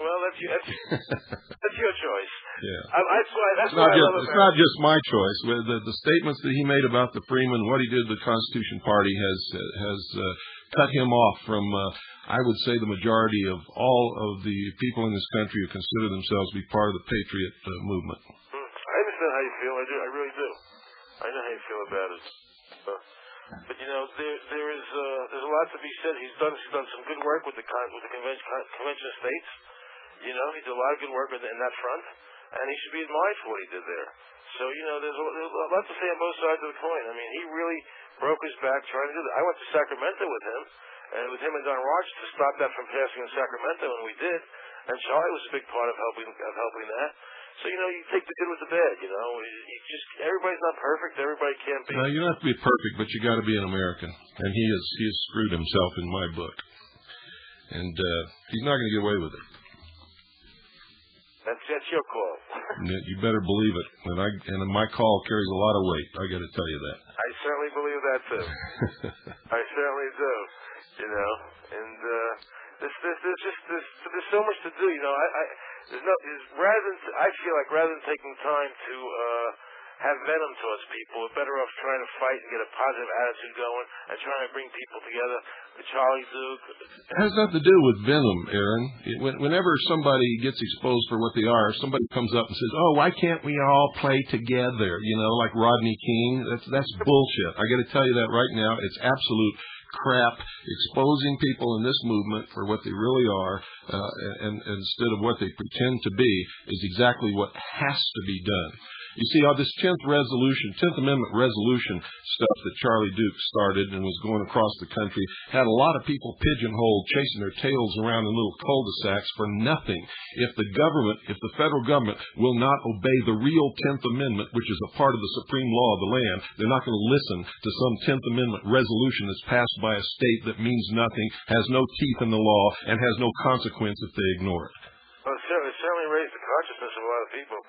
Well, that's your choice. Yeah. That's why I love America. It's not just my choice. The statements that he made about the Freemen, what he did to the Constitution Party, has cut him off from, I would say, the majority of all of the people in this country who consider themselves to be part of the Patriot movement. I understand how you feel. I do. I really do. I know how you feel about it. But there's a lot to be said. He's done some good work with the convention of states. He did a lot of good work in that front. and he should be admired for what he did there. So, there's a lot to say on both sides of the coin. I mean, he really broke his back trying to do that. I went to Sacramento with him, and with him and Don Rogers to stop that from passing in Sacramento, and we did. And Charlie was a big part of helping that. So, you take the good with the bad, everybody's not perfect, everybody can't be. No, you don't have to be perfect, but you got to be an American. And he has screwed himself in my book. And he's not going to get away with it. That's your call. You better believe it. And my call carries a lot of weight. I got to tell you that. I certainly believe that too. I certainly do. And there's so much to do. I feel like rather than taking time to have venom towards people, we're better off trying to fight and get a positive attitude going and trying to bring people together. Charlie Duke. It has nothing to do with venom, Aaron. Whenever somebody gets exposed for what they are, somebody comes up and says, "Oh, why can't we all play together?" Like Rodney King. That's bullshit. I got to tell you that right now. It's absolute crap. Exposing people in this movement for what they really are, and instead of what they pretend to be, is exactly what has to be done. You see, all this 10th Amendment resolution stuff that Charlie Duke started and was going across the country had a lot of people pigeonholed, chasing their tails around in little cul-de-sacs for nothing. If the federal government will not obey the real 10th Amendment, which is a part of the supreme law of the land, they're not going to listen to some 10th Amendment resolution that's passed by a state that means nothing, has no teeth in the law, and has no consequence if they ignore it. Well, it certainly raised the consciousness of a lot of people.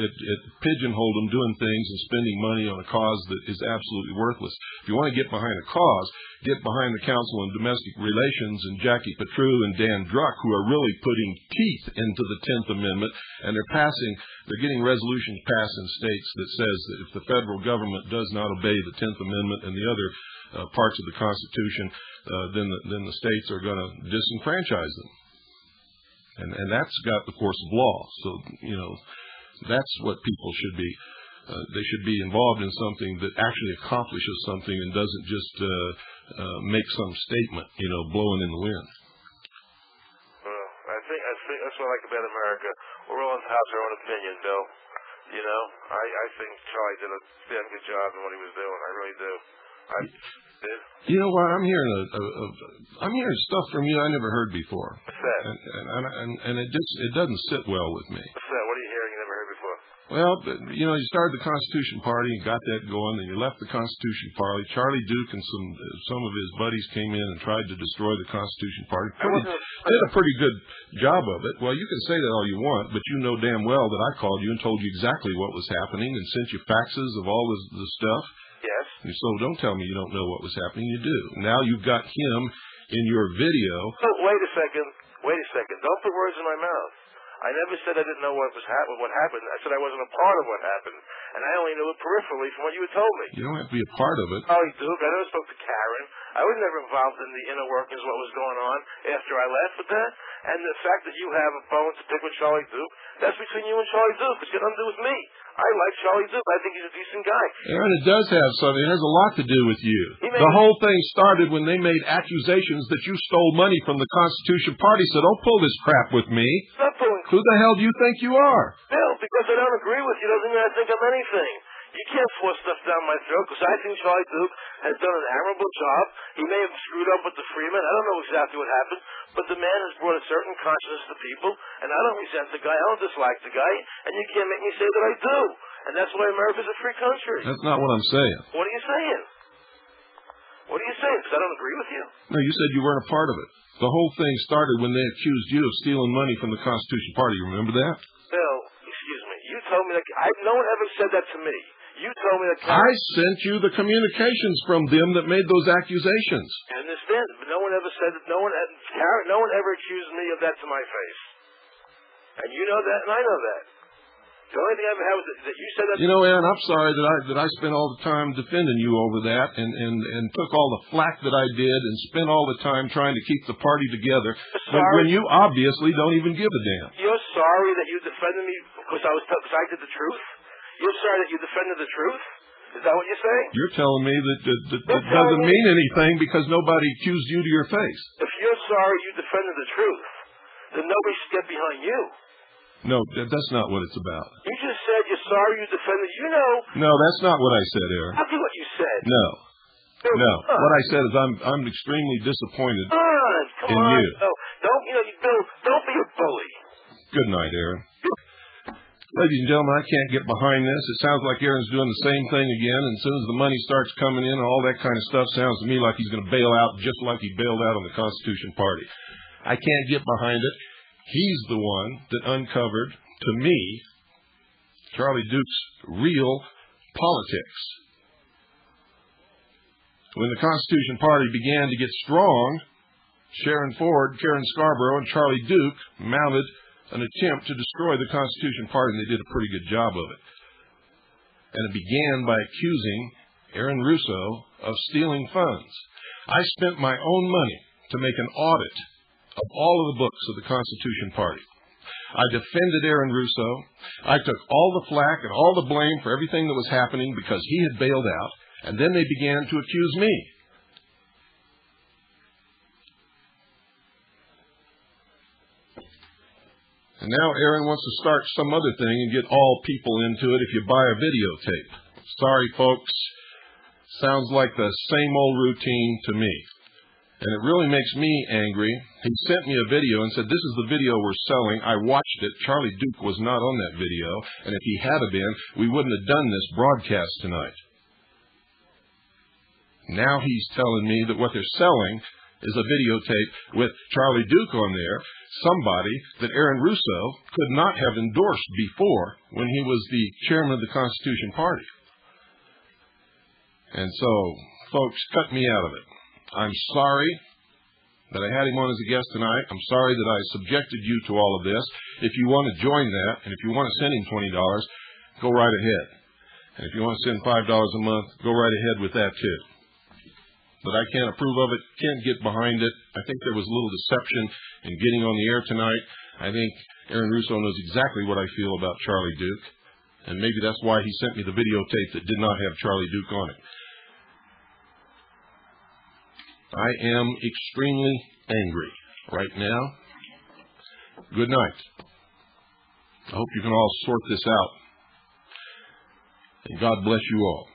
It pigeonholed them doing things and spending money on a cause that is absolutely worthless. If you want to get behind a cause, get behind the Council on Domestic Relations and Jackie Petru and Dan Druck, who are really putting teeth into the 10th Amendment, and they're getting resolutions passed in states that says that if the federal government does not obey the 10th Amendment and the other parts of the Constitution, then the states are going to disenfranchise them. And that's got the force of law. So, that's what people should be. They should be involved in something that actually accomplishes something and doesn't just make some statement, blowing in the wind. Well, I think that's what I like about America. We're all entitled to our own opinion, Bill. I think Charlie did a damn good job in what he was doing. I really do. You know what? I'm hearing stuff from you I never heard before. What's that? And it doesn't sit well with me. What's that? What are you hearing you never heard before? Well, you started the Constitution Party and got that going, and you left the Constitution Party. Charlie Duke and some of his buddies came in and tried to destroy the Constitution Party. Did a pretty good job of it. Well, you can say that all you want, but you know damn well that I called you and told you exactly what was happening and sent you faxes of all the stuff. Yes. So don't tell me you don't know what was happening. You do. Now you've got him in your video. Oh, wait a second. Don't put words in my mouth. I never said I didn't know what happened. I said I wasn't a part of what happened. And I only knew it peripherally from what you had told me. You don't have to be a part of it. Oh, Duke, I never spoke to Karen. I was never involved in the inner workings of what was going on after I left with that. And the fact that you have a bone to pick with Charlie Duke, that's between you and Charlie Duke. It's got nothing to do with me. I like Charlie Duke. I think he's a decent guy. Aaron, it does have something. It has a lot to do with you. The whole thing started when they made accusations that you stole money from the Constitution Party. So don't pull this crap with me. Stop pulling. Who the hell do you think you are? Bill, because I don't agree with you doesn't mean I think I'm anything. You can't force stuff down my throat because I think Charlie Duke has done an admirable job. He may have screwed up with the Freeman. I don't know exactly what happened, but the man has brought a certain consciousness to people, and I don't resent the guy. I don't dislike the guy, and you can't make me say that I do. And that's why America's a free country. That's not what I'm saying. What are you saying? What are you saying? Because I don't agree with you. No, you said you weren't a part of it. The whole thing started when they accused you of stealing money from the Constitution Party. You remember that? Bill, excuse me. You told me that. No one ever said that to me. You told me that. I sent you the communications from them that made those accusations. I understand, but no one ever said that. No one ever accused me of that to my face. And you know that, and I know that. The only thing I ever had was that you said that. You know, Aaron, I'm sorry that I spent all the time defending you over that and took all the flack that I did and spent all the time trying to keep the party together when you obviously don't even give a damn. You're sorry that you defended me because I did the truth? You're sorry that you defended the truth? Is that what you're saying? You're telling me that doesn't mean anything because nobody accused you to your face. If you're sorry you defended the truth, then nobody should get behind you. No, that's not what it's about. You just said you're sorry you defended. You know. No, that's not what I said, Aaron. I'll do what you said. No. No. What I said is I'm extremely disappointed in you. Don't be a bully. Good night, Aaron. Ladies and gentlemen, I can't get behind this. It sounds like Aaron's doing the same thing again, and as soon as the money starts coming in and all that kind of stuff, sounds to me like he's going to bail out just like he bailed out on the Constitution Party. I can't get behind it. He's the one that uncovered, to me, Charlie Duke's real politics. When the Constitution Party began to get strong, Sharon Ford, Karen Scarborough, and Charlie Duke mounted an attempt to destroy the Constitution Party, and they did a pretty good job of it. And it began by accusing Aaron Russo of stealing funds. I spent my own money to make an audit of all of the books of the Constitution Party. I defended Aaron Russo. I took all the flack and all the blame for everything that was happening because he had bailed out, and then they began to accuse me. And now Aaron wants to start some other thing and get all people into it if you buy a videotape. Sorry, folks. Sounds like the same old routine to me. And it really makes me angry. He sent me a video and said, this is the video we're selling. I watched it. Charlie Duke was not on that video. And if he had been, we wouldn't have done this broadcast tonight. Now he's telling me that what they're selling is a videotape with Charlie Duke on there, somebody that Aaron Russo could not have endorsed before when he was the chairman of the Constitution Party. And so, folks, cut me out of it. I'm sorry that I had him on as a guest tonight. I'm sorry that I subjected you to all of this. If you want to join that, and if you want to send him $20, go right ahead. And if you want to send $5 a month, go right ahead with that too. But I can't approve of it, can't get behind it. I think there was a little deception in getting on the air tonight. I think Aaron Russo knows exactly what I feel about Charlie Duke. And maybe that's why he sent me the videotape that did not have Charlie Duke on it. I am extremely angry right now. Good night. I hope you can all sort this out. And God bless you all.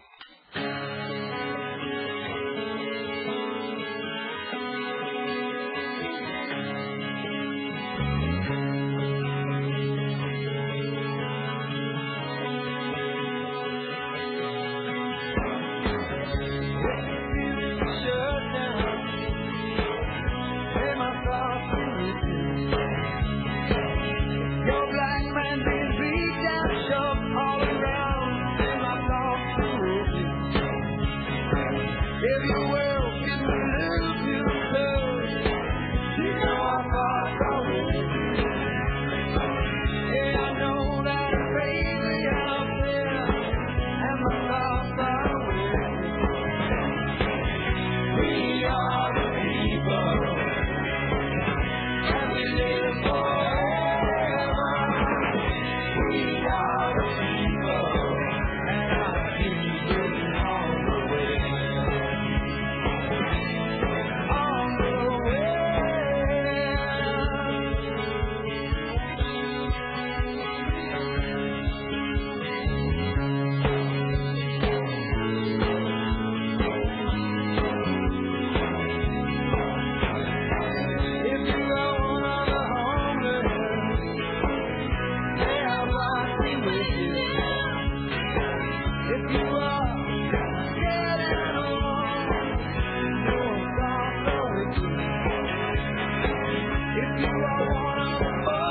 If you are one of the